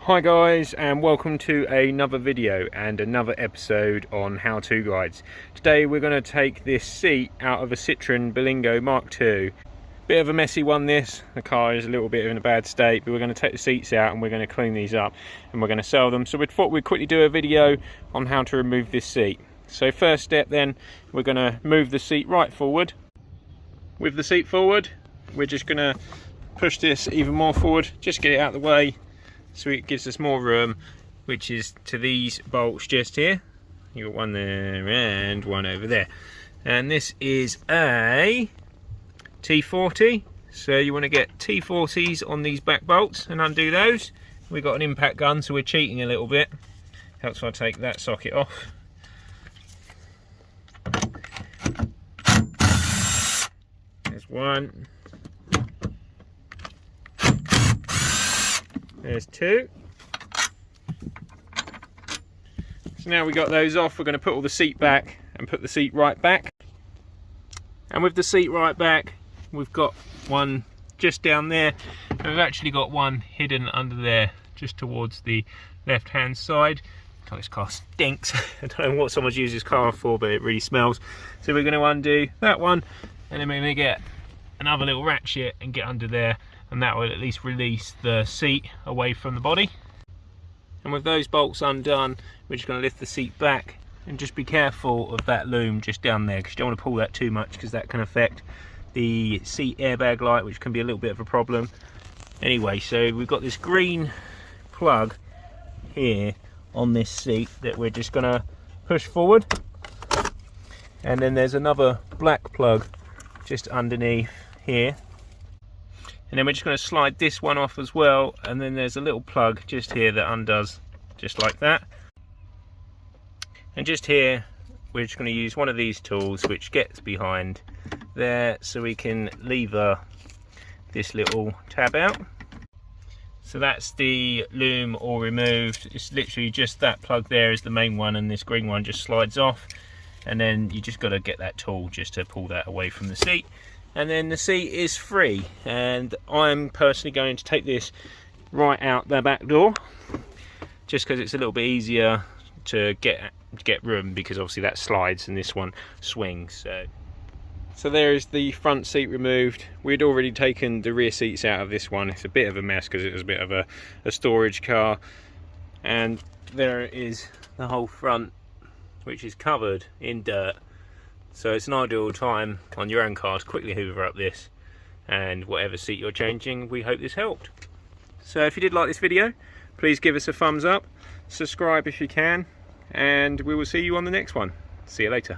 Hi guys, and welcome to another video and another episode on how-to guides. Today we're going to take this seat out of a Citroen Berlingo Mark II. Bit of a messy one this, the car is a little bit in a bad state, but we're going to take the seats out and we're going to clean these up and we're going to sell them. So we thought we'd quickly do a video on how to remove this seat. So first step then, we're going to move the seat right forward. With the seat forward, we're just going to push this even more forward, just get it out of the way, so it gives us more room, which is to these bolts just here. You got one there and one over there. And this is a T40, so you want to get T40s on these back bolts and undo those. We've got an impact gun, so we're cheating a little bit. Helps if I take that socket off. There's one. There's two. So now we got those off, we're going to put all the seat back and put the seat right back. And with the seat right back, we've got one just down there, and we've actually got one hidden under there, just towards the left hand side. God, this car stinks. I don't know what someone's used this car for, but it really smells. So we're going to undo that one, and then we're going to get another little ratchet and get under there, and that will at least release the seat away from the body. And with those bolts undone, we're just going to lift the seat back and just be careful of that loom just down there, because you don't want to pull that too much, because that can affect the seat airbag light, which can be a little bit of a problem. Anyway, so we've got this green plug here on this seat that we're just going to push forward, and then there's another black plug just underneath here. And then we're just going to slide this one off as well, and then there's a little plug just here that undoes just like that. And just here we're just going to use one of these tools which gets behind there, so we can lever this little tab out. So that's the loom all removed. It's literally just that plug there is the main one, and this green one just slides off, and then you just got to get that tool just to pull that away from the seat. And then the seat is free, and I'm personally going to take this right out the back door, just because it's a little bit easier to get room, because obviously that slides and this one swings. So there is the front seat removed. We'd already taken the rear seats out of this one. It's a bit of a mess because it was a bit of a storage car, and there is the whole front, which is covered in dirt. So it's an ideal time on your own car to quickly hoover up this, and whatever seat you're changing, we hope this helped. So if you did like this video, please give us a thumbs up, subscribe if you can, and we will see you on the next one. See you later.